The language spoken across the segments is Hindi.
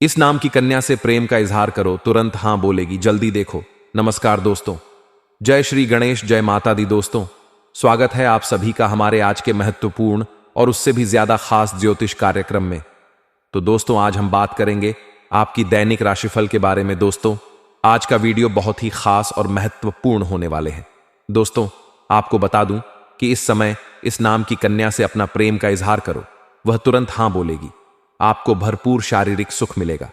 इस नाम की कन्या से प्रेम का इजहार करो, तुरंत हां बोलेगी, जल्दी देखो। नमस्कार दोस्तों, जय श्री गणेश, जय माता दी। दोस्तों, स्वागत है आप सभी का हमारे आज के महत्वपूर्ण और उससे भी ज्यादा खास ज्योतिष कार्यक्रम में। तो दोस्तों, आज हम बात करेंगे आपकी दैनिक राशिफल के बारे में। दोस्तों, आज का वीडियो बहुत ही खास और महत्वपूर्ण होने वाले हैं। दोस्तों, आपको बता दूं कि इस समय इस नाम की कन्या से अपना प्रेम का इजहार करो, वह तुरंत हां बोलेगी। आपको भरपूर शारीरिक सुख मिलेगा,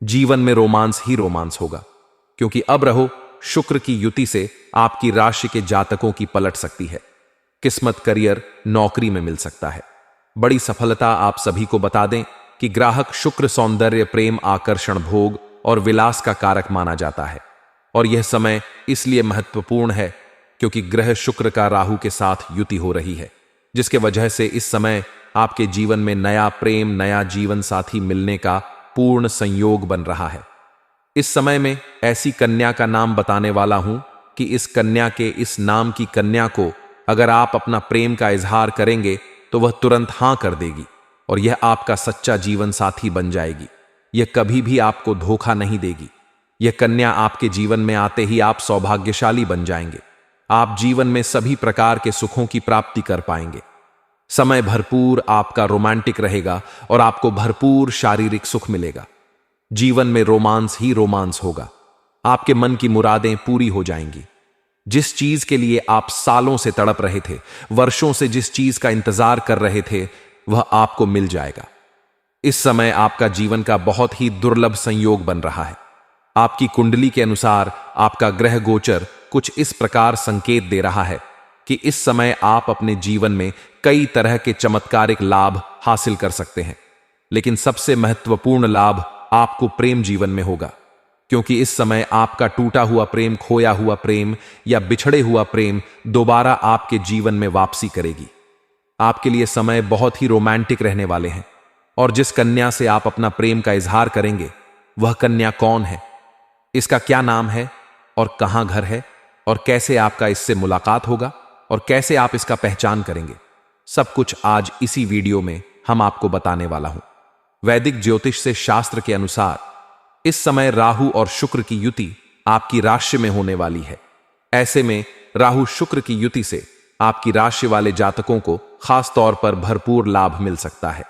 जीवन में रोमांस ही रोमांस होगा, क्योंकि अब रहो शुक्र की युति से आपकी राशि के जातकों की पलट सकती है। किस्मत, करियर, नौकरी में मिल सकता है बड़ी सफलता। आप सभी को बता दें कि ग्राहक शुक्र सौंदर्य, प्रेम, आकर्षण, भोग और विलास का कारक माना जाता है। और यह समय इसलिए महत्वपूर्ण है क्योंकि ग्रह शुक्र का राहु के साथ युति हो रही है, जिसके वजह से इस समय आपके जीवन में नया प्रेम, नया जीवन साथी मिलने का पूर्ण संयोग बन रहा है। इस समय में ऐसी कन्या का नाम बताने वाला हूं कि इस कन्या के इस नाम की कन्या को अगर आप अपना प्रेम का इजहार करेंगे तो वह तुरंत हां कर देगी और यह आपका सच्चा जीवन साथी बन जाएगी। यह कभी भी आपको धोखा नहीं देगी। यह कन्या आपके जीवन में आते ही आप सौभाग्यशाली बन जाएंगे। आप जीवन में सभी प्रकार के सुखों की प्राप्ति कर पाएंगे। समय भरपूर आपका रोमांटिक रहेगा और आपको भरपूर शारीरिक सुख मिलेगा। जीवन में रोमांस ही रोमांस होगा। आपके मन की मुरादें पूरी हो जाएंगी। जिस चीज के लिए आप सालों से तड़प रहे थे, वर्षों से जिस चीज का इंतजार कर रहे थे, वह आपको मिल जाएगा। इस समय आपका जीवन का बहुत ही दुर्लभ संयोग बन रहा है। आपकी कुंडली के अनुसार आपका ग्रह गोचर कुछ इस प्रकार संकेत दे रहा है कि इस समय आप अपने जीवन में कई तरह के चमत्कारिक लाभ हासिल कर सकते हैं, लेकिन सबसे महत्वपूर्ण लाभ आपको प्रेम जीवन में होगा, क्योंकि इस समय आपका टूटा हुआ प्रेम, खोया हुआ प्रेम या बिछड़े हुआ प्रेम दोबारा आपके जीवन में वापसी करेगी। आपके लिए समय बहुत ही रोमांटिक रहने वाले हैं। और जिस कन्या से आप अपना प्रेम का इजहार करेंगे, वह कन्या कौन है, इसका क्या नाम है और कहां घर है और कैसे आपका इससे मुलाकात होगा और कैसे आप इसका पहचान करेंगे, सब कुछ आज इसी वीडियो में हम आपको बताने वाला हूं। वैदिक ज्योतिष से शास्त्र के अनुसार इस समय राहु और शुक्र की युति आपकी राशि में होने वाली है। ऐसे में राहु शुक्र की युति से आपकी राशि वाले जातकों को खास तौर पर भरपूर लाभ मिल सकता है।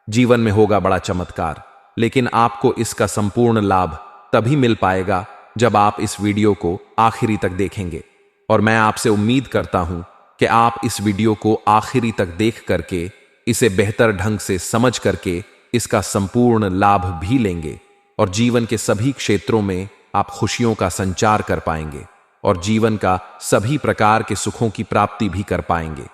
जीवन में होगा बड़ा चमत्कार, लेकिन आपको इसका संपूर्ण लाभ तभी मिल पाएगा जब आप इस वीडियो को आखिरी तक देखेंगे। और मैं आपसे उम्मीद करता हूं कि आप इस वीडियो को आखिरी तक देख करके इसे बेहतर ढंग से समझ करके इसका संपूर्ण लाभ भी लेंगे और जीवन के सभी क्षेत्रों में आप खुशियों का संचार कर पाएंगे और जीवन का सभी प्रकार के सुखों की प्राप्ति भी कर पाएंगे।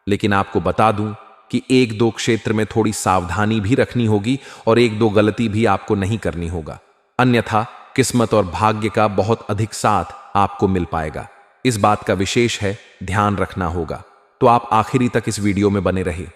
लेकिन आपको बता दूं कि एक दो क्षेत्र में थोड़ी सावधानी भी रखनी होगी और एक दो गलती भी आपको नहीं करनी होगा, अन्यथा किस्मत और भाग्य का बहुत अधिक साथ आपको मिल पाएगा। इस बात का विशेष है ध्यान रखना होगा। तो आप आखिरी तक इस वीडियो में बने रहे।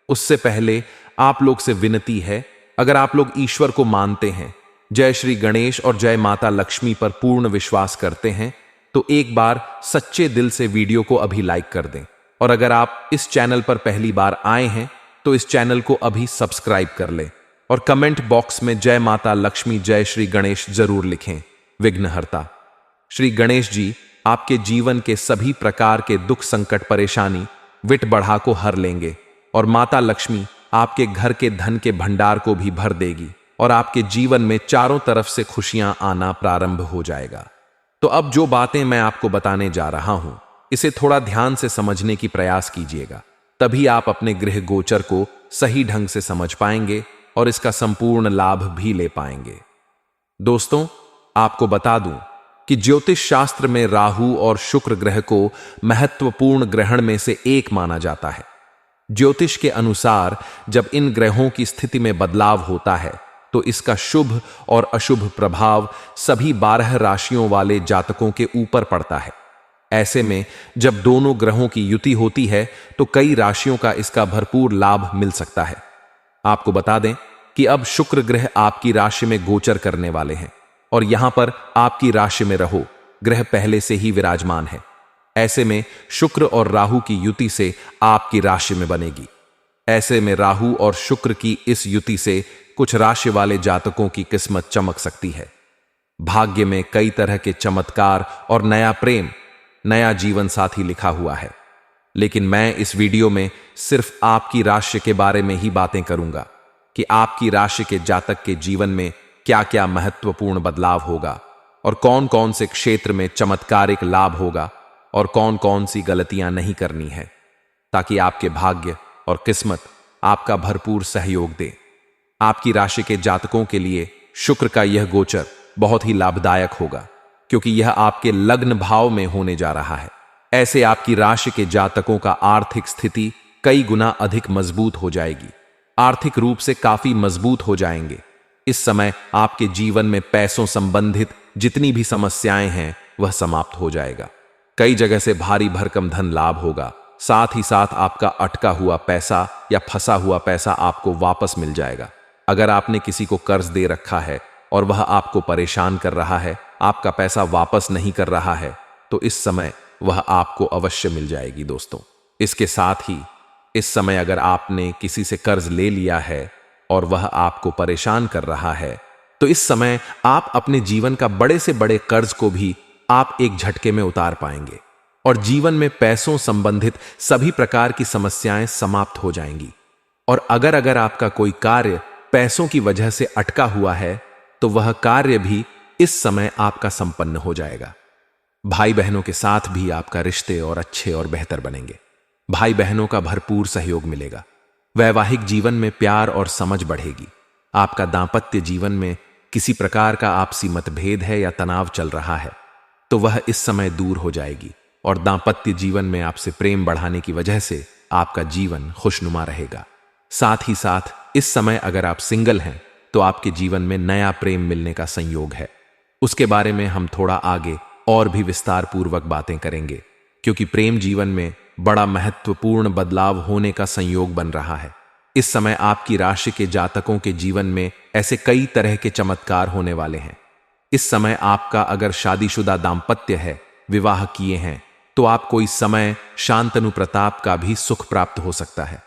उससे पहले आप लोग से विनती है, अगर आप लोग ईश्वर को मानते हैं, जय श्री गणेश और जय माता लक्ष्मी पर पूर्ण विश्वास करते हैं, तो एक बार सच्चे दिल से वीडियो को अभी लाइक कर दें। और अगर आप इस चैनल पर पहली बार आए हैं तो इस चैनल को अभी सब्सक्राइब कर लें और कमेंट बॉक्स में जय माता लक्ष्मी, जय श्री गणेश जरूर लिखें। विघ्नहर्ता श्री गणेश जी आपके जीवन के सभी प्रकार के दुख, संकट, परेशानी, विट बढ़ा को हर लेंगे और माता लक्ष्मी आपके घर के धन के भंडार को भी भर देगी और आपके जीवन में चारों तरफ से खुशियां आना प्रारंभ हो जाएगा। तो अब जो बातें मैं आपको बताने जा रहा हूं, इसे थोड़ा ध्यान से समझने की प्रयास कीजिएगा, तभी आप अपने गृह गोचर को सही ढंग से समझ पाएंगे और इसका संपूर्ण लाभ भी ले पाएंगे। दोस्तों, आपको बता दूं कि ज्योतिष शास्त्र में राहु और शुक्र ग्रह को महत्वपूर्ण ग्रहण में से एक माना जाता है। ज्योतिष के अनुसार जब इन ग्रहों की स्थिति में बदलाव होता है तो इसका शुभ और अशुभ प्रभाव सभी 12 राशियों वाले जातकों के ऊपर पड़ता है। ऐसे में जब दोनों ग्रहों की युति होती है तो कई राशियों का इसका भरपूर लाभ मिल सकता है। आपको बता दें कि अब शुक्र ग्रह आपकी राशि में गोचर करने वाले हैं और यहां पर आपकी राशि में रहो ग्रह पहले से ही विराजमान है। ऐसे में शुक्र और राहु की युति से आपकी राशि में बनेगी। ऐसे में राहु और शुक्र की इस युति से कुछ राशि वाले जातकों की किस्मत चमक सकती है। भाग्य में कई तरह के चमत्कार और नया प्रेम, नया जीवन साथी लिखा हुआ है। लेकिन मैं इस वीडियो में सिर्फ आपकी राशि के बारे में ही बातें करूंगा कि आपकी राशि के जातक के जीवन में क्या क्या महत्वपूर्ण बदलाव होगा और कौन कौन से क्षेत्र में चमत्कारिक लाभ होगा और कौन कौन सी गलतियां नहीं करनी है, ताकि आपके भाग्य और किस्मत आपका भरपूर सहयोग दे। आपकी राशि के जातकों के लिए शुक्र का यह गोचर बहुत ही लाभदायक होगा, क्योंकि यह आपके लग्न भाव में होने जा रहा है। ऐसे आपकी राशि के जातकों का आर्थिक स्थिति कई गुना अधिक मजबूत हो जाएगी, आर्थिक रूप से काफी मजबूत हो जाएंगे। इस समय आपके जीवन में पैसों संबंधित जितनी भी समस्याएं हैं वह समाप्त हो जाएगा। कई जगह से भारी भरकम धन लाभ होगा, साथ ही साथ आपका अटका हुआ पैसा या फंसा हुआ पैसा आपको वापस मिल जाएगा। अगर आपने किसी को कर्ज दे रखा है और वह आपको परेशान कर रहा है, आपका पैसा वापस नहीं कर रहा है, तो इस समय वह आपको अवश्य मिल जाएगी दोस्तों। इसके साथ ही इस समय अगर आपने किसी से कर्ज ले लिया है और वह आपको परेशान कर रहा है, तो इस समय आप अपने जीवन का बड़े से बड़े कर्ज को भी आप एक झटके में उतार पाएंगे और जीवन में पैसों संबंधित सभी प्रकार की समस्याएं समाप्त हो जाएंगी। और अगर आपका कोई कार्य पैसों की वजह से अटका हुआ है, तो वह कार्य भी इस समय आपका संपन्न हो जाएगा। भाई बहनों के साथ भी आपका रिश्ते और अच्छे और बेहतर बनेंगे। भाई बहनों का भरपूर सहयोग मिलेगा। वैवाहिक जीवन में प्यार और समझ बढ़ेगी। आपका दांपत्य जीवन में किसी प्रकार का आपसी मतभेद है या तनाव चल रहा है, तो वह इस समय दूर हो जाएगी और दांपत्य जीवन में आपसे प्रेम बढ़ाने की वजह से आपका जीवन खुशनुमा रहेगा। साथ ही साथ इस समय अगर आप सिंगल हैं, तो आपके जीवन में नया प्रेम मिलने का संयोग है। उसके बारे में हम थोड़ा आगे और भी विस्तार पूर्वक बातें करेंगे, क्योंकि प्रेम जीवन में बड़ा महत्वपूर्ण बदलाव होने का संयोग बन रहा है। इस समय आपकी राशि के जातकों के जीवन में ऐसे कई तरह के चमत्कार होने वाले हैं। इस समय आपका अगर शादीशुदा दांपत्य है, विवाह किए हैं, तो आपको इस समय शांतनु प्रताप का भी सुख प्राप्त हो सकता है।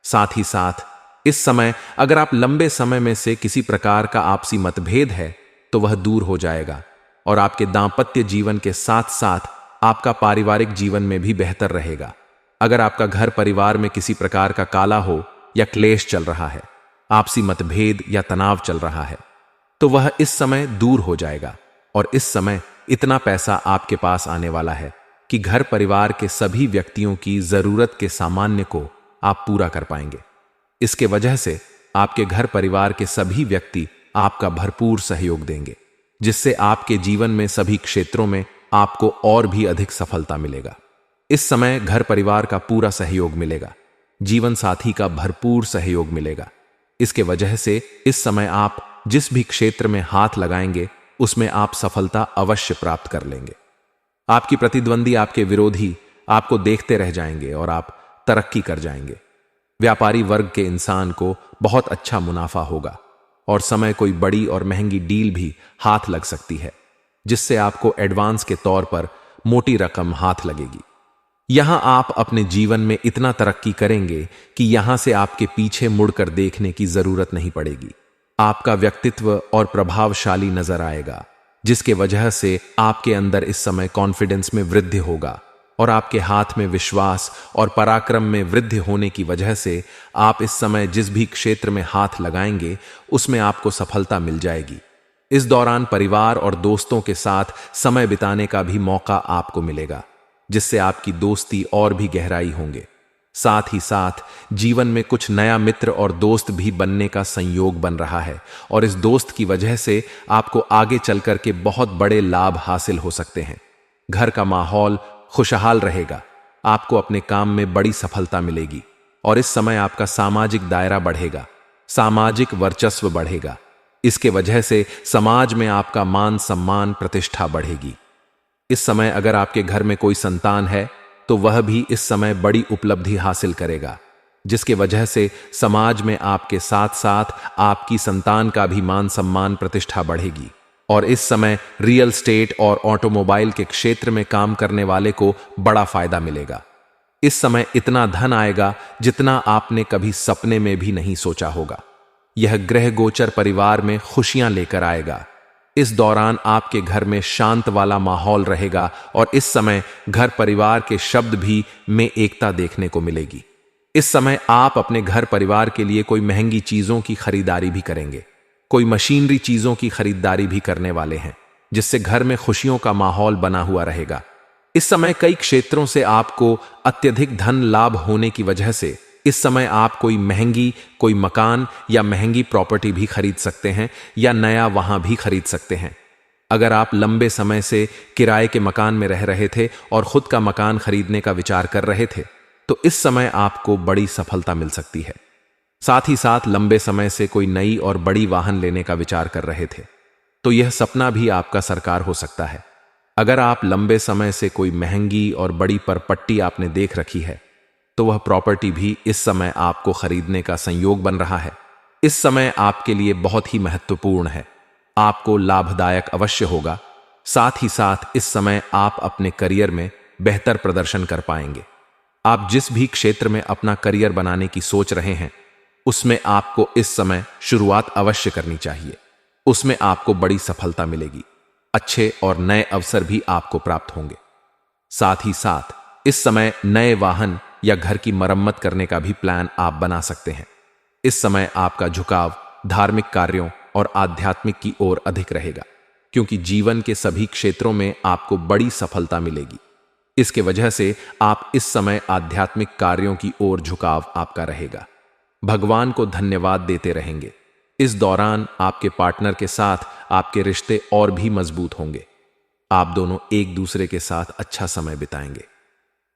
साथ ही साथ इस समय अगर आप लंबे समय में से किसी प्रकार का आपसी मतभेद है, तो वह दूर हो जाएगा और आपके दांपत्य जीवन के साथ साथ आपका पारिवारिक जीवन में भी बेहतर रहेगा। अगर आपका घर परिवार में किसी प्रकार का काला हो या क्लेश चल रहा है, आपसी मतभेद या तनाव चल रहा है, तो वह इस समय दूर हो जाएगा और इस समय इतना पैसा आपके पास आने वाला है कि घर परिवार के सभी व्यक्तियों की जरूरत के सामान्य को आप पूरा कर पाएंगे। इसके वजह से आपके घर परिवार के सभी व्यक्ति आपका भरपूर सहयोग देंगे, जिससे आपके जीवन में सभी क्षेत्रों में आपको और भी अधिक सफलता मिलेगा। इस समय घर परिवार का पूरा सहयोग मिलेगा, जीवन साथी का भरपूर सहयोग मिलेगा। इसके वजह से इस समय आप जिस भी क्षेत्र में हाथ लगाएंगे, उसमें आप सफलता अवश्य प्राप्त कर लेंगे। आपकी प्रतिद्वंदी, आपके विरोधी आपको देखते रह जाएंगे और आप तरक्की कर जाएंगे। व्यापारी वर्ग के इंसान को बहुत अच्छा मुनाफा होगा और समय कोई बड़ी और महंगी डील भी हाथ लग सकती है, जिससे आपको एडवांस के तौर पर मोटी रकम हाथ लगेगी। यहां आप अपने जीवन में इतना तरक्की करेंगे कि यहां से आपके पीछे मुड़कर देखने की जरूरत नहीं पड़ेगी। आपका व्यक्तित्व और प्रभावशाली नजर आएगा, जिसके वजह से आपके अंदर इस समय कॉन्फिडेंस में वृद्धि होगा और आपके हाथ में विश्वास और पराक्रम में वृद्धि होने की वजह से आप इस समय जिस भी क्षेत्र में हाथ लगाएंगे, उसमें आपको सफलता मिल जाएगी। इस दौरान परिवार और दोस्तों के साथ समय बिताने का भी मौका आपको मिलेगा, जिससे आपकी दोस्ती और भी गहराई होंगे। साथ ही साथ जीवन में कुछ नया मित्र और दोस्त भी बनने का संयोग बन रहा है और इस दोस्त की वजह से आपको आगे चलकर के बहुत बड़े लाभ हासिल हो सकते हैं। घर का माहौल खुशहाल रहेगा, आपको अपने काम में बड़ी सफलता मिलेगी और इस समय आपका सामाजिक दायरा बढ़ेगा, सामाजिक वर्चस्व बढ़ेगा। इसके वजह से समाज में आपका मान सम्मान प्रतिष्ठा बढ़ेगी। इस समय अगर आपके घर में कोई संतान है, तो वह भी इस समय बड़ी उपलब्धि हासिल करेगा, जिसके वजह से समाज में आपके साथ साथ आपकी संतान का भी मान सम्मान प्रतिष्ठा बढ़ेगी। और इस समय रियल स्टेट और ऑटोमोबाइल के क्षेत्र में काम करने वाले को बड़ा फायदा मिलेगा। इस समय इतना धन आएगा जितना आपने कभी सपने में भी नहीं सोचा होगा। यह ग्रह गोचर परिवार में खुशियां लेकर आएगा। इस दौरान आपके घर में शांत वाला माहौल रहेगा और इस समय घर परिवार के शब्द भी में एकता देखने को मिलेगी। इस समय आप अपने घर परिवार के लिए कोई महंगी चीजों की खरीदारी भी करेंगे, कोई मशीनरी चीजों की खरीदारी भी करने वाले हैं, जिससे घर में खुशियों का माहौल बना हुआ रहेगा। इस समय कई क्षेत्रों से आपको अत्यधिक धन लाभ होने की वजह से इस समय आप कोई मकान या महंगी प्रॉपर्टी भी खरीद सकते हैं या नया वहां भी खरीद सकते हैं। अगर आप लंबे समय से किराए के मकान में रह रहे थे और खुद का मकान खरीदने का विचार कर रहे थे, तो इस समय आपको बड़ी सफलता मिल सकती है। साथ ही साथ लंबे समय से कोई नई और बड़ी वाहन लेने का विचार कर रहे थे, तो यह सपना भी आपका साकार हो सकता है। अगर आप लंबे समय से कोई महंगी और बड़ी परपट्टी आपने देख रखी है, तो वह प्रॉपर्टी भी इस समय आपको खरीदने का संयोग बन रहा है। इस समय आपके लिए बहुत ही महत्वपूर्ण है, आपको लाभदायक अवश्य होगा। साथ ही साथ इस समय आप अपने करियर में बेहतर प्रदर्शन कर पाएंगे। आप जिस भी क्षेत्र में अपना करियर बनाने की सोच रहे हैं, उसमें आपको इस समय शुरुआत अवश्य करनी चाहिए। उसमें आपको बड़ी सफलता मिलेगी, अच्छे और नए अवसर भी आपको प्राप्त होंगे। साथ ही साथ इस समय नए वाहन या घर की मरम्मत करने का भी प्लान आप बना सकते हैं। इस समय आपका झुकाव धार्मिक कार्यों और आध्यात्मिक की ओर अधिक रहेगा, क्योंकि जीवन के सभी क्षेत्रों में आपको बड़ी सफलता मिलेगी। इसके वजह से आप इस समय आध्यात्मिक कार्यों की ओर झुकाव आपका रहेगा। भगवान को धन्यवाद देते रहेंगे। इस दौरान आपके पार्टनर के साथ आपके रिश्ते और भी मजबूत होंगे। आप दोनों एक दूसरे के साथ अच्छा समय बिताएंगे।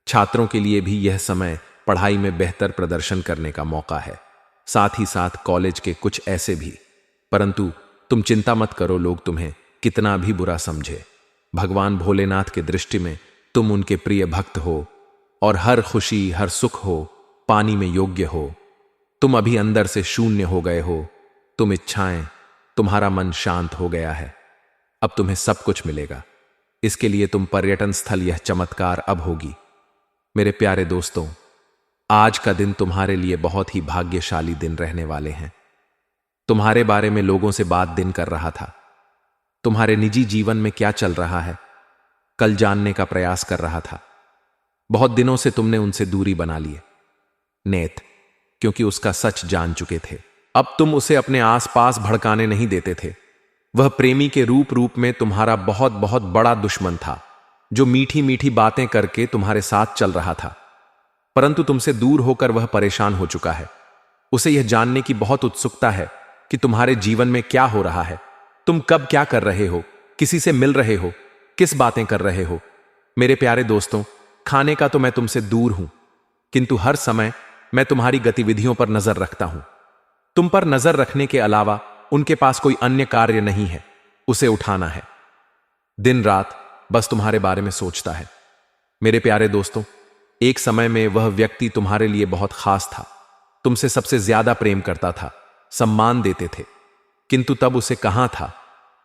छात्रों के लिए भी यह समय पढ़ाई में बेहतर प्रदर्शन करने का मौका है। साथ ही साथ कॉलेज के कुछ ऐसे भी, परंतु तुम चिंता मत करो, लोग तुम्हें कितना भी बुरा समझे, भगवान भोलेनाथ के दृष्टि में तुम उनके प्रिय भक्त हो और हर खुशी हर सुख हो पानी में योग्य हो। तुम अभी अंदर से शून्य हो गए हो, तुम इच्छाएं, तुम्हारा मन शांत हो गया है। अब तुम्हें सब कुछ मिलेगा। इसके लिए तुम पर्यटन स्थल यह चमत्कार अब होगी। मेरे प्यारे दोस्तों, आज का दिन तुम्हारे लिए बहुत ही भाग्यशाली दिन रहने वाले हैं। तुम्हारे बारे में लोगों से बात दिन कर रहा था, तुम्हारे निजी जीवन में क्या चल रहा है कल जानने का प्रयास कर रहा था। बहुत दिनों से तुमने उनसे दूरी बना ली नेत, क्योंकि उसका सच जान चुके थे। अब तुम उसे अपने आसपास भड़काने नहीं देते थे। वह प्रेमी के रूप में तुम्हारा बहुत बहुत बड़ा दुश्मन था, जो मीठी मीठी बातें करके तुम्हारे साथ चल रहा था, परंतु तुमसे दूर होकर वह परेशान हो चुका है। उसे यह जानने की बहुत उत्सुकता है कि तुम्हारे जीवन में क्या हो रहा है, तुम कब क्या कर रहे हो, किसी से मिल रहे हो, किस बातें कर रहे हो। मेरे प्यारे दोस्तों, खाने का तो मैं तुमसे दूर हूं, किंतु हर समय मैं तुम्हारी गतिविधियों पर नजर रखता हूं। तुम पर नजर रखने के अलावा उनके पास कोई अन्य कार्य नहीं है, उसे उठाना है। दिन रात बस तुम्हारे बारे में सोचता है। मेरे प्यारे दोस्तों, एक समय में वह व्यक्ति तुम्हारे लिए बहुत खास था, तुमसे सबसे ज्यादा प्रेम करता था, सम्मान देते थे, किंतु तब उसे कहां था,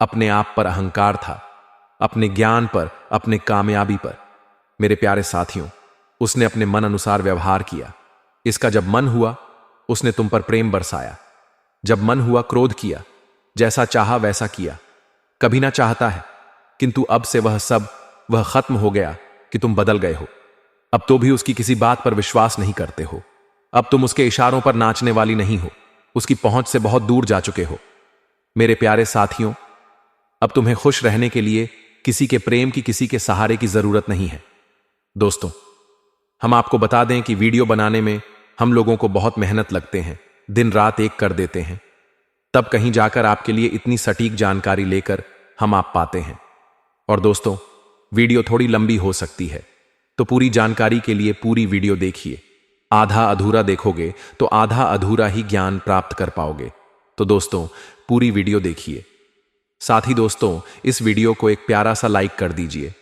अपने आप पर अहंकार था, अपने ज्ञान पर, अपने कामयाबी पर। मेरे प्यारे साथियों, उसने अपने मन अनुसार व्यवहार किया। इसका जब मन हुआ, उसने तुम पर प्रेम बरसाया। जब मन हुआ, क्रोध किया, जैसा चाहा वैसा किया। कभी ना चाहता है, किंतु अब से वह खत्म हो गया कि तुम बदल गए हो। अब तो भी उसकी किसी बात पर विश्वास नहीं करते हो। अब तुम उसके इशारों पर नाचने वाली नहीं हो, उसकी पहुंच से बहुत दूर जा चुके हो। मेरे प्यारे साथियों, अब तुम्हें खुश रहने के लिए किसी के प्रेम की, किसी के सहारे की जरूरत नहीं है। दोस्तों, हम आपको बता दें कि वीडियो बनाने में हम लोगों को बहुत मेहनत लगते हैं, दिन रात एक कर देते हैं, तब कहीं जाकर आपके लिए इतनी सटीक जानकारी लेकर हम आप पाते हैं। और दोस्तों, वीडियो थोड़ी लंबी हो सकती है, तो पूरी जानकारी के लिए पूरी वीडियो देखिए। आधा अधूरा देखोगे तो आधा अधूरा ही ज्ञान प्राप्त कर पाओगे। तो दोस्तों, पूरी वीडियो देखिए। साथ ही दोस्तों, इस वीडियो को एक प्यारा सा लाइक कर दीजिए।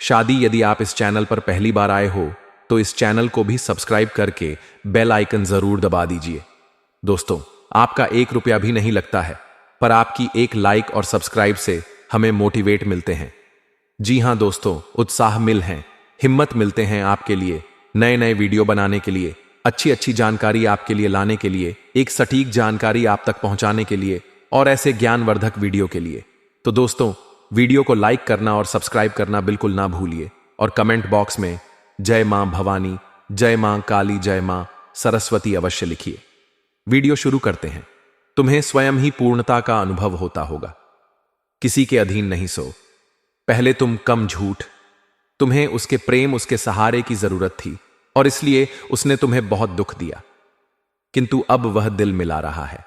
शादी यदि आप इस चैनल पर पहली बार आए हो तो इस चैनल को भी सब्सक्राइब करके बेल आइकन जरूर दबा दीजिए। दोस्तों, आपका 1 रुपया भी नहीं लगता है, पर आपकी एक लाइक और सब्सक्राइब से हमें मोटिवेट मिलते हैं। जी हां दोस्तों, उत्साह मिल हैं, हिम्मत मिलते हैं आपके लिए नए नए वीडियो बनाने के लिए। अच्छी अच्छी जानकारी आपके लिए लाने के लिए, एक सटीक जानकारी आप तक पहुंचाने के लिए और ऐसे ज्ञानवर्धक वीडियो के लिए। तो दोस्तों, वीडियो को लाइक करना और सब्सक्राइब करना बिल्कुल ना भूलिए और कमेंट बॉक्स में जय मां भवानी, जय मां काली, जय मां सरस्वती अवश्य लिखिए। वीडियो शुरू करते हैं। तुम्हें स्वयं ही पूर्णता का अनुभव होता होगा, किसी के अधीन नहीं सो। पहले तुम कम झूठ, तुम्हें उसके प्रेम, उसके सहारे की जरूरत थी और इसलिए उसने तुम्हें बहुत दुख दिया, किंतु अब वह दिल मिला रहा है।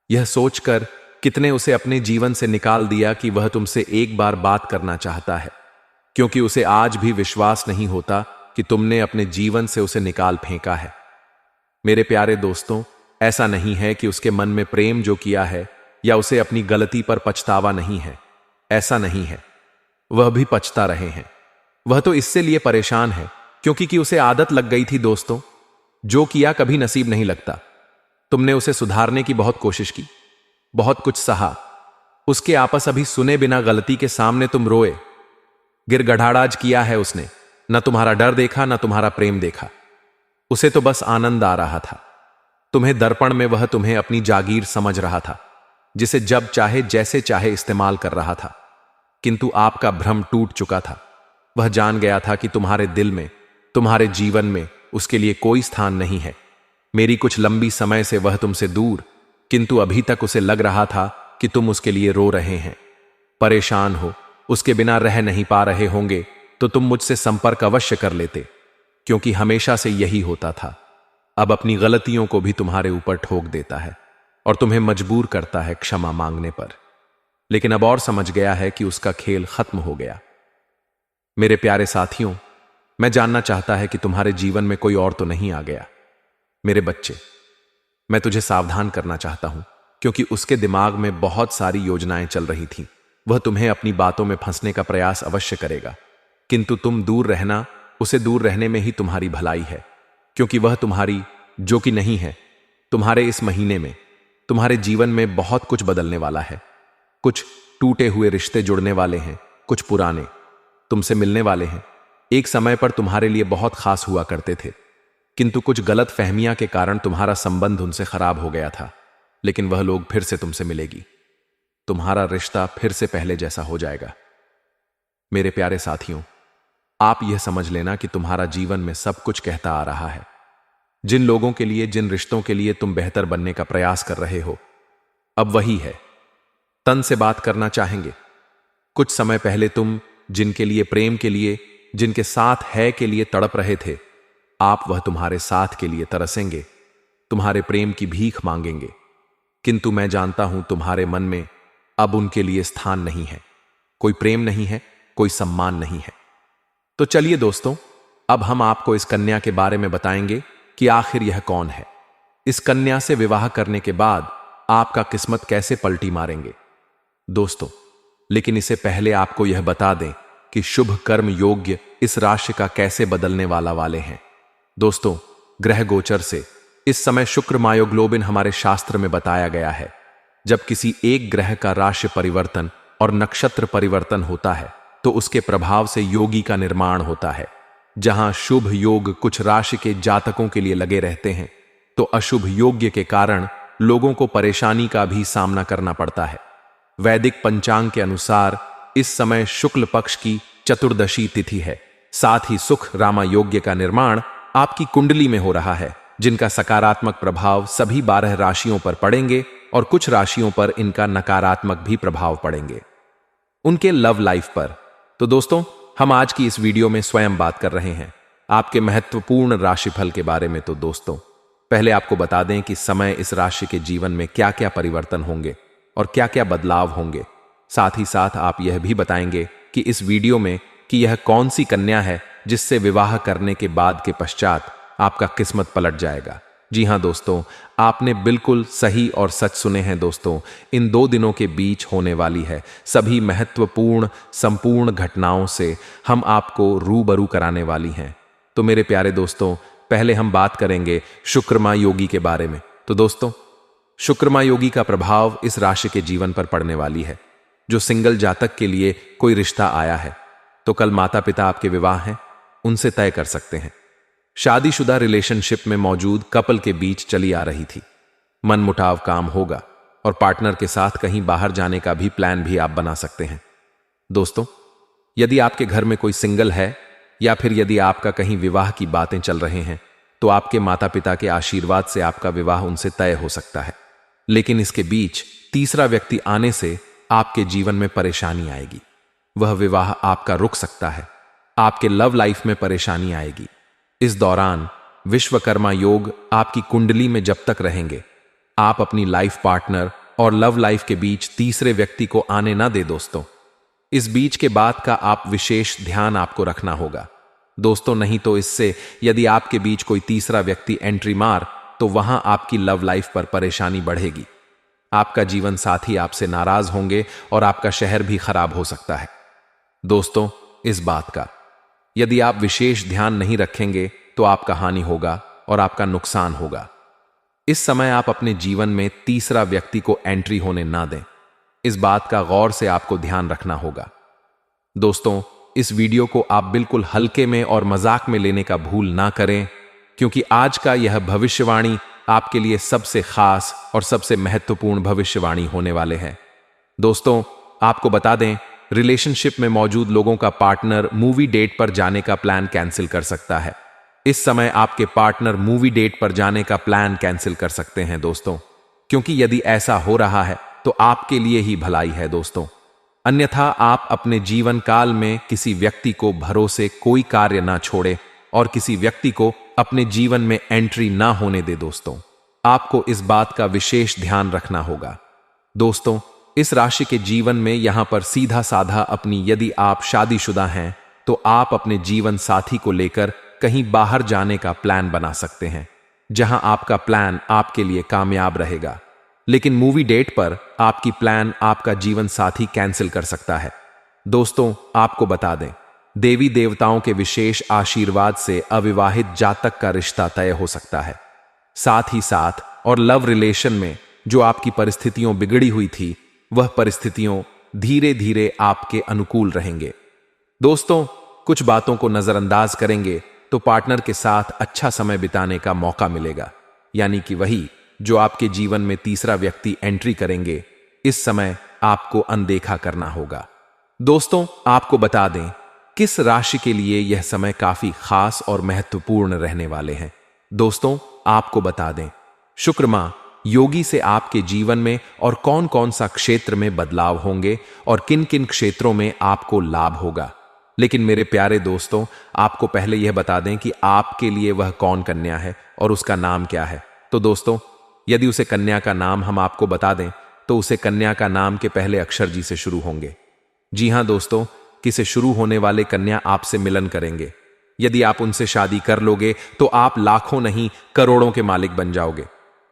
यह सोचकर कितने उसे अपने जीवन से निकाल दिया कि वह तुमसे एक बार बात करना चाहता है, क्योंकि उसे आज भी विश्वास नहीं होता कि तुमने अपने जीवन से उसे निकाल फेंका है। मेरे प्यारे दोस्तों, ऐसा नहीं है कि उसके मन में प्रेम जो किया है या उसे अपनी गलती पर पछतावा नहीं है, ऐसा नहीं है। वह भी पछता रहे हैं। वह तो इससे लिए परेशान है क्योंकि उसे आदत लग गई थी। दोस्तों, जो किया कभी नसीब नहीं लगता। तुमने उसे सुधारने की बहुत कोशिश की, बहुत कुछ सहा, उसके आपस अभी सुने बिना गलती के सामने तुम रोए, गिड़गड़ाहट किया है उसने। न तुम्हारा डर देखा, न तुम्हारा प्रेम देखा। उसे तो बस आनंद आ रहा था। तुम्हें दर्पण में वह तुम्हें अपनी जागीर समझ रहा था, जिसे जब चाहे जैसे चाहे इस्तेमाल कर रहा था। किंतु आपका भ्रम टूट चुका था। वह जान गया था कि तुम्हारे दिल में, तुम्हारे जीवन में उसके लिए कोई स्थान नहीं है। मेरी कुछ लंबी समय से वह तुमसे दूर, किंतु अभी तक उसे लग रहा था कि तुम उसके लिए रो रहे हैं, परेशान हो, उसके बिना रह नहीं पा रहे होंगे तो तुम मुझसे संपर्क अवश्य कर लेते, क्योंकि हमेशा से यही होता था। अब अपनी गलतियों को भी तुम्हारे ऊपर ठोक देता है और तुम्हें मजबूर करता है क्षमा मांगने पर। लेकिन अब और समझ गया है कि उसका खेल खत्म हो गया। मेरे प्यारे साथियों, मैं जानना चाहता है कि तुम्हारे जीवन में कोई और तो नहीं आ गया। मेरे बच्चे, मैं तुझे सावधान करना चाहता हूं, क्योंकि उसके दिमाग में बहुत सारी योजनाएं चल रही थीं। वह तुम्हें अपनी बातों में फंसने का प्रयास अवश्य करेगा, किंतु तुम दूर रहना, उसे दूर रहने में ही तुम्हारी भलाई है, क्योंकि वह तुम्हारी जो कि नहीं है। तुम्हारे इस महीने में तुम्हारे जीवन में बहुत कुछ बदलने वाला है। कुछ टूटे हुए रिश्ते जुड़ने वाले हैं, कुछ पुराने तुमसे मिलने वाले हैं। एक समय पर तुम्हारे लिए बहुत खास हुआ करते थे, किंतु कुछ गलत फहमियां के कारण तुम्हारा संबंध उनसे खराब हो गया था। लेकिन वह लोग फिर से तुमसे मिलेगी, तुम्हारा रिश्ता फिर से पहले जैसा हो जाएगा। मेरे प्यारे साथियों, आप यह समझ लेना कि तुम्हारा जीवन में सब कुछ कहता आ रहा है। जिन लोगों के लिए, जिन रिश्तों के लिए तुम बेहतर बनने का प्रयास कर रहे हो, अब वही है, तन से बात करना चाहेंगे। कुछ समय पहले तुम जिनके लिए, प्रेम के लिए, जिनके साथ है के लिए तड़प रहे थे, आप वह तुम्हारे साथ के लिए तरसेंगे, तुम्हारे प्रेम की भीख मांगेंगे। किंतु मैं जानता हूं तुम्हारे मन में अब उनके लिए स्थान नहीं है, कोई प्रेम नहीं है, कोई सम्मान नहीं है। तो चलिए दोस्तों, अब हम आपको इस कन्या के बारे में बताएंगे कि आखिर यह कौन है। इस कन्या से विवाह करने के बाद आपका किस्मत कैसे पलटी मारेंगे दोस्तों। लेकिन इससे पहले आपको यह बता दें कि शुभ कर्म योग्य इस राशि का कैसे बदलने वाले हैं। दोस्तों, ग्रह गोचर से इस समय शुक्र मायोग्लोबिन हमारे शास्त्र में बताया गया है। जब किसी एक ग्रह का राशि परिवर्तन और नक्षत्र परिवर्तन होता है तो उसके प्रभाव से योगी का निर्माण होता है। जहां शुभ योग कुछ राशि के जातकों के लिए लगे रहते हैं, तो अशुभ योग्य के कारण लोगों को परेशानी का भी सामना करना पड़ता है। वैदिक पंचांग के अनुसार इस समय शुक्ल पक्ष की चतुर्दशी तिथि है। साथ ही सुख रामा योग्य का निर्माण आपकी कुंडली में हो रहा है, जिनका सकारात्मक प्रभाव सभी 12 राशियों पर पड़ेंगे और कुछ राशियों पर इनका नकारात्मक भी प्रभाव पड़ेंगे, उनके लव लाइफ पर। तो दोस्तों, हम आज की इस वीडियो में स्वयं बात कर रहे हैं आपके महत्वपूर्ण राशिफल के बारे में। तो दोस्तों, पहले आपको बता दें कि समय इस राशि के जीवन में क्या क्या परिवर्तन होंगे और क्या क्या बदलाव होंगे। साथ ही साथ आप यह भी बताएंगे कि इस वीडियो में कि यह कौन सी कन्या है जिससे विवाह करने के बाद के पश्चात आपका किस्मत पलट जाएगा। जी हां दोस्तों, आपने बिल्कुल सही और सच सुने हैं दोस्तों। इन 2 दिनों के बीच होने वाली है सभी महत्वपूर्ण संपूर्ण घटनाओं से हम आपको रूबरू कराने वाली हैं। तो मेरे प्यारे दोस्तों, पहले हम बात करेंगे शुक्रमा योगी के बारे में। तो दोस्तों, शुक्रमा योगी का प्रभाव इस राशि के जीवन पर पड़ने वाली है। जो सिंगल जातक के लिए कोई रिश्ता आया है तो कल माता पिता आपके विवाह हैं, उनसे तय कर सकते हैं। शादीशुदा रिलेशनशिप में मौजूद कपल के बीच चली आ रही थी। मनमुटाव काम होगा और पार्टनर के साथ कहीं बाहर जाने का भी प्लान भी आप बना सकते हैं। दोस्तों, यदि आपके घर में कोई सिंगल है या फिर यदि आपका कहीं विवाह की बातें चल रहे हैं तो आपके माता पिता के आशीर्वाद से आपका विवाह उनसे तय हो सकता है। लेकिन इसके बीच तीसरा व्यक्ति आने से आपके जीवन में परेशानी आएगी। वह विवाह आपका रुक सकता है। आपके लव लाइफ में परेशानी आएगी। इस दौरान विश्वकर्मा योग आपकी कुंडली में जब तक रहेंगे, आप अपनी लाइफ पार्टनर और लव लाइफ के बीच तीसरे व्यक्ति को आने ना दे दोस्तों। इस बीच के बात का आप विशेष ध्यान आपको रखना होगा दोस्तों, नहीं तो इससे यदि आपके बीच कोई तीसरा व्यक्ति एंट्री मार तो वहां आपकी लव लाइफ पर परेशानी बढ़ेगी। आपका जीवन साथी आपसे नाराज होंगे और आपका शहर भी खराब हो सकता है। दोस्तों, इस बात का यदि आप विशेष ध्यान नहीं रखेंगे तो आपका हानि होगा और आपका नुकसान होगा। इस समय आप अपने जीवन में तीसरा व्यक्ति को एंट्री होने ना दें। इस बात का गौर से आपको ध्यान रखना होगा। दोस्तों, इस वीडियो को आप बिल्कुल हल्के में और मजाक में लेने का भूल ना करें, क्योंकि आज का यह भविष्यवाणी आपके लिए सबसे खास और सबसे महत्वपूर्ण भविष्यवाणी होने वाले हैं। दोस्तों, आपको बता दें, रिलेशनशिप में मौजूद लोगों का पार्टनर मूवी डेट पर जाने का प्लान कैंसिल कर सकता है। इस समय आपके पार्टनर मूवी डेट पर जाने का प्लान कैंसिल कर सकते हैं दोस्तों, क्योंकि यदि ऐसा हो रहा है तो आपके लिए ही भलाई है दोस्तों। अन्यथा आप अपने जीवन काल में किसी व्यक्ति को भरोसे कोई कार्य ना छोड़े और किसी व्यक्ति को अपने जीवन में एंट्री ना होने दे दोस्तों। आपको इस बात का विशेष ध्यान रखना होगा। दोस्तों, इस राशि के जीवन में यहां पर सीधा साधा अपनी यदि आप शादीशुदा हैं तो आप अपने जीवन साथी को लेकर कहीं बाहर जाने का प्लान बना सकते हैं, जहां आपका प्लान आपके लिए कामयाब रहेगा। लेकिन मूवी डेट पर आपकी प्लान आपका जीवन साथी कैंसिल कर सकता है। दोस्तों, आपको बता दें, देवी देवताओं के विशेष आशीर्वाद से अविवाहित जातक का रिश्ता तय हो सकता है। साथ ही साथ और लव रिलेशन में जो आपकी परिस्थितियों बिगड़ी हुई थी, वह परिस्थितियों धीरे धीरे आपके अनुकूल रहेंगे। दोस्तों, कुछ बातों को नजरअंदाज करेंगे तो पार्टनर के साथ अच्छा समय बिताने का मौका मिलेगा, यानी कि वही जो आपके जीवन में तीसरा व्यक्ति एंट्री करेंगे। इस समय आपको अनदेखा करना होगा। दोस्तों, आपको बता दें, किस राशि के लिए यह समय काफी खास और महत्वपूर्ण रहने वाले हैं। दोस्तों, आपको बता दें, शुक्र मां योगी से आपके जीवन में और कौन कौन सा क्षेत्र में बदलाव होंगे और किन किन क्षेत्रों में आपको लाभ होगा। लेकिन मेरे प्यारे दोस्तों, आपको पहले यह बता दें कि आपके लिए वह कौन कन्या है और उसका नाम क्या है। तो दोस्तों, यदि उसे कन्या का नाम हम आपको बता दें तो उसे कन्या का नाम के पहले अक्षर जी से शुरू होंगे। जी हां दोस्तों, किसे शुरू होने वाले कन्या आपसे मिलन करेंगे। यदि आप उनसे शादी कर लोगे तो आप लाखों नहीं करोड़ों के मालिक बन जाओगे।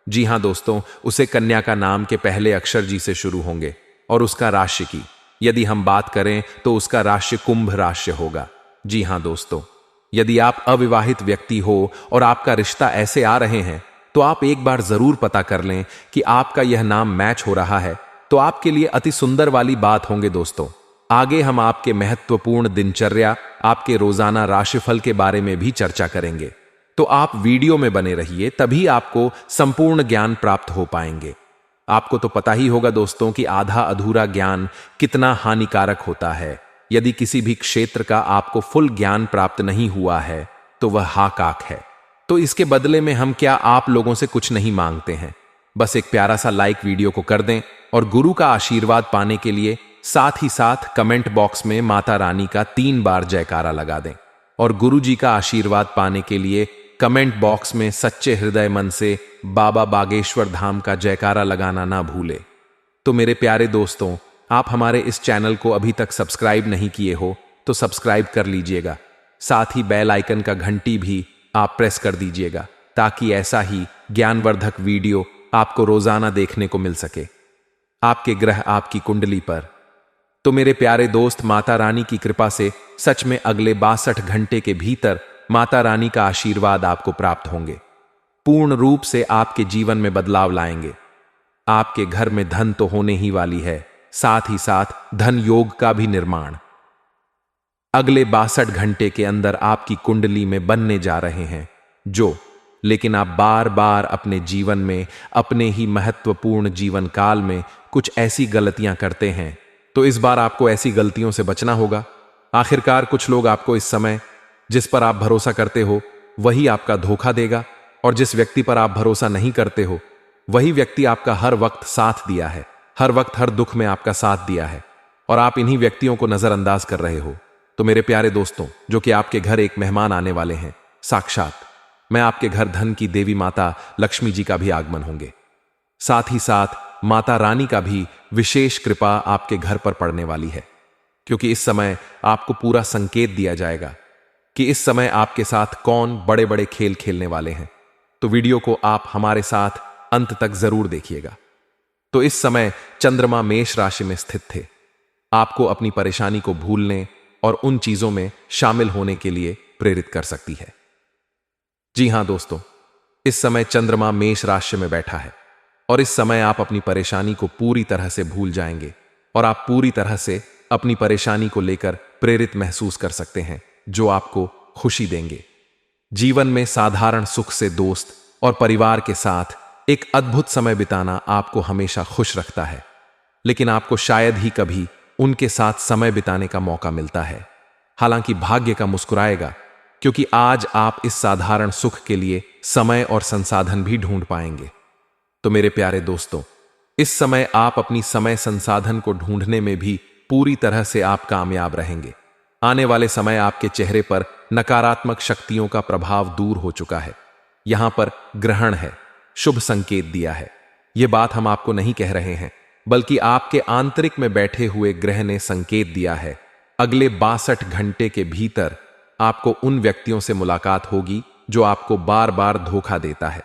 जी हां दोस्तों, उसे कन्या का नाम के पहले अक्षर जी से शुरू होंगे और उसका राशि की यदि हम बात करें तो उसका राशि कुंभ राशि होगा। जी हां दोस्तों, यदि आप अविवाहित व्यक्ति हो और आपका रिश्ता ऐसे आ रहे हैं तो आप एक बार जरूर पता कर लें कि आपका यह नाम मैच हो रहा है, तो आपके लिए अति सुंदर वाली बात होंगे दोस्तों। आगे हम आपके महत्वपूर्ण दिनचर्या, आपके रोजाना राशिफल के बारे में भी चर्चा करेंगे, तो आप वीडियो में बने रहिए, तभी आपको संपूर्ण ज्ञान प्राप्त हो पाएंगे। आपको तो पता ही होगा दोस्तों कि आधा अधूरा ज्ञान कितना हानिकारक होता है। यदि किसी भी क्षेत्र का आपको फुल ज्ञान प्राप्त नहीं हुआ है तो वह हाकाक है। तो इसके बदले में हम क्या आप लोगों से कुछ नहीं मांगते हैं, बस एक प्यारा सा लाइक वीडियो को कर दें और गुरु का आशीर्वाद पाने के लिए साथ ही साथ कमेंट बॉक्स में माता रानी का 3 बार जयकारा लगा दें। और गुरु जी का आशीर्वाद पाने के लिए कमेंट बॉक्स में सच्चे हृदय मन से बाबा बागेश्वर धाम का जयकारा लगाना ना भूले। तो मेरे प्यारे दोस्तों, आप हमारे इस चैनल को अभी तक सब्सक्राइब नहीं किए हो तो सब्सक्राइब कर लीजिएगा। साथ ही बेल आइकन का घंटी भी आप प्रेस कर दीजिएगा, ताकि ऐसा ही ज्ञानवर्धक वीडियो आपको रोजाना देखने को मिल सके आपके ग्रह आपकी कुंडली पर। तो मेरे प्यारे दोस्त, माता रानी की कृपा से सच में अगले 62 घंटे के भीतर माता रानी का आशीर्वाद आपको प्राप्त होंगे। पूर्ण रूप से आपके जीवन में बदलाव लाएंगे। आपके घर में धन तो होने ही वाली है, साथ ही साथ धन योग का भी निर्माण। अगले 62 घंटे के अंदर आपकी कुंडली में बनने जा रहे हैं, लेकिन आप बार बार अपने जीवन में, अपने ही महत्वपूर्ण जीवन काल में कुछ ऐसी गलतियां करते हैं, तो इस बार आपको ऐसी गलतियों से बचना होगा। आखिरकार कुछ लोग आपको इस समय जिस पर आप भरोसा करते हो वही आपका धोखा देगा, और जिस व्यक्ति पर आप भरोसा नहीं करते हो वही व्यक्ति आपका हर वक्त साथ दिया है, हर वक्त हर दुख में आपका साथ दिया है, और आप इन्हीं व्यक्तियों को नजरअंदाज कर रहे हो। तो मेरे प्यारे दोस्तों, जो कि आपके घर एक मेहमान आने वाले हैं, साक्षात मैं आपके घर धन की देवी माता लक्ष्मी जी का भी आगमन होंगे। साथ ही साथ माता रानी का भी विशेष कृपा आपके घर पर पड़ने वाली है, क्योंकि इस समय आपको पूरा संकेत दिया जाएगा कि इस समय आपके साथ कौन बड़े बड़े खेल खेलने वाले हैं। तो वीडियो को आप हमारे साथ अंत तक जरूर देखिएगा। तो इस समय चंद्रमा मेष राशि में स्थित थे, आपको अपनी परेशानी को भूलने और उन चीजों में शामिल होने के लिए प्रेरित कर सकती है। जी हां दोस्तों, इस समय चंद्रमा मेष राशि में बैठा है, और इस समय आप अपनी परेशानी को पूरी तरह से भूल जाएंगे, और आप पूरी तरह से अपनी परेशानी को लेकर प्रेरित महसूस कर सकते हैं, जो आपको खुशी देंगे। जीवन में साधारण सुख से दोस्त और परिवार के साथ एक अद्भुत समय बिताना आपको हमेशा खुश रखता है, लेकिन आपको शायद ही कभी उनके साथ समय बिताने का मौका मिलता है। हालांकि भाग्य का मुस्कुराएगा, क्योंकि आज आप इस साधारण सुख के लिए समय और संसाधन भी ढूंढ पाएंगे। तो मेरे प्यारे दोस्तों, इस समय आप अपनी समय संसाधन को ढूंढने में भी पूरी तरह से आप कामयाब रहेंगे। आने वाले समय आपके चेहरे पर नकारात्मक शक्तियों का प्रभाव दूर हो चुका है। यहां पर ग्रहण है, शुभ संकेत दिया है। यह बात हम आपको नहीं कह रहे हैं, बल्कि आपके आंतरिक में बैठे हुए ग्रह ने संकेत दिया है। अगले 62 घंटे के भीतर आपको उन व्यक्तियों से मुलाकात होगी जो आपको बार बार धोखा देता है।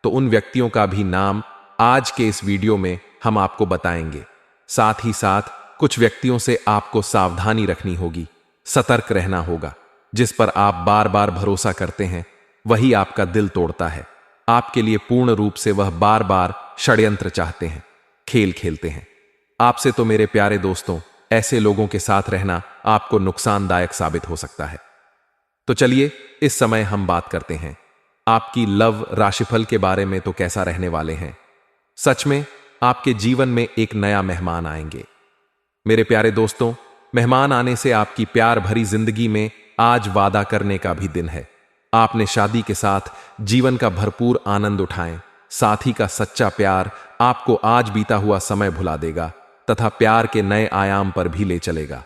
तो उन व्यक्तियों का भी नाम आज के इस वीडियो में हम आपको बताएंगे। साथ ही साथ कुछ व्यक्तियों से आपको सावधानी रखनी होगी, सतर्क रहना होगा। जिस पर आप बार बार भरोसा करते हैं वही आपका दिल तोड़ता है। आपके लिए पूर्ण रूप से वह बार बार षड्यंत्र चाहते हैं, खेल खेलते हैं। आपसे तो मेरे प्यारे दोस्तों, ऐसे लोगों के साथ रहना आपको नुकसानदायक साबित हो सकता है। तो चलिए इस समय हम बात करते हैं आपकी लव राशिफल के बारे में। तो कैसा रहने वाले हैं? सच में आपके जीवन में एक नया मेहमान आएंगे। मेरे प्यारे दोस्तों, मेहमान आने से आपकी प्यार भरी जिंदगी में आज वादा करने का भी दिन है। आपने शादी के साथ जीवन का भरपूर आनंद उठाएं। साथी का सच्चा प्यार आपको आज बीता हुआ समय भुला देगा तथा प्यार के नए आयाम पर भी ले चलेगा।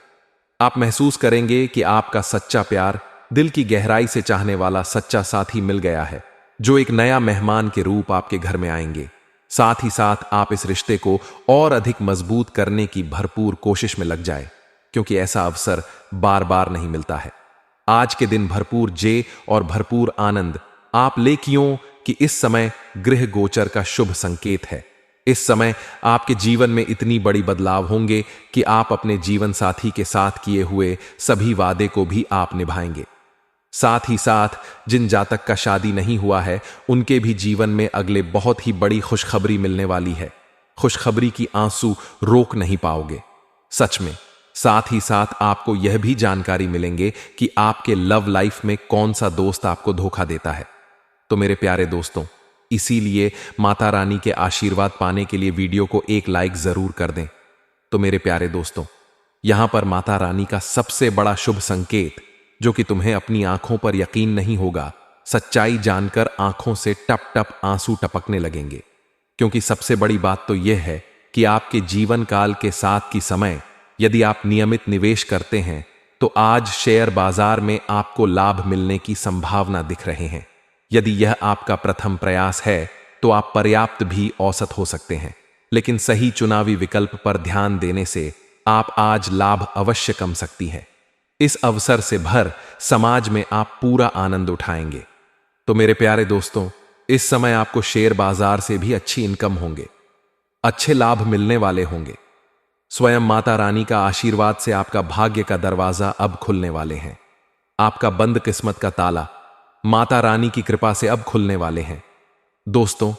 आप महसूस करेंगे कि आपका सच्चा प्यार, दिल की गहराई से चाहने वाला सच्चा साथी मिल गया है, जो एक नया मेहमान के रूप आपके घर में आएंगे। साथ ही साथ आप इस रिश्ते को और अधिक मजबूत करने की भरपूर कोशिश में लग जाए, क्योंकि ऐसा अवसर बार बार नहीं मिलता है। आज के दिन भरपूर जय और भरपूर आनंद आप लेकियों कि इस समय गृह गोचर का शुभ संकेत है। इस समय आपके जीवन में इतनी बड़ी बदलाव होंगे कि आप अपने जीवन साथी के साथ किए हुए सभी वादे को भी आप निभाएंगे। साथ ही साथ जिन जातक का शादी नहीं हुआ है, उनके भी जीवन में अगले बहुत ही बड़ी खुशखबरी मिलने वाली है। खुशखबरी की आंसू रोक नहीं पाओगे, सच में। साथ ही साथ आपको यह भी जानकारी मिलेंगे कि आपके लव लाइफ में कौन सा दोस्त आपको धोखा देता है। तो मेरे प्यारे दोस्तों, इसीलिए माता रानी के आशीर्वाद पाने के लिए वीडियो को एक लाइक जरूर कर दें। तो मेरे प्यारे दोस्तों, यहां पर माता रानी का सबसे बड़ा शुभ संकेत, जो कि तुम्हें अपनी आंखों पर यकीन नहीं होगा, सच्चाई जानकर आंखों से टप टप आंसू टपकने लगेंगे। क्योंकि सबसे बड़ी बात तो यह है कि आपके जीवन काल के साथ की समय, यदि आप नियमित निवेश करते हैं तो आज शेयर बाजार में आपको लाभ मिलने की संभावना दिख रहे हैं। यदि यह आपका प्रथम प्रयास है तो आप पर्याप्त भी औसत हो सकते हैं, लेकिन सही चुनावी विकल्प पर ध्यान देने से आप आज लाभ अवश्य कम सकती हैं। इस अवसर से भर समाज में आप पूरा आनंद उठाएंगे। तो मेरे प्यारे दोस्तों, इस समय आपको शेयर बाजार से भी अच्छी इनकम होंगे, अच्छे लाभ मिलने वाले होंगे। स्वयं माता रानी का आशीर्वाद से आपका भाग्य का दरवाजा अब खुलने वाले हैं। आपका बंद किस्मत का ताला माता रानी की कृपा से अब खुलने वाले हैं। दोस्तों,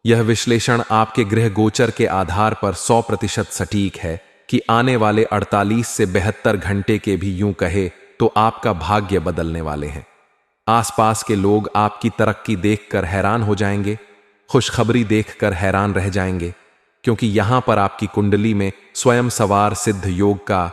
यह विश्लेषण आपके गृह गोचर के आधार पर 100% सटीक है कि आने वाले 48 से 72 घंटे के भी यूं कहे तो आपका भाग्य बदलने वाले हैं। आसपास के लोग आपकी तरक्की देखकर हैरान हो जाएंगे, खुशखबरी देखकर हैरान रह जाएंगे, क्योंकि यहां पर आपकी कुंडली में स्वयं सवार सिद्ध योग का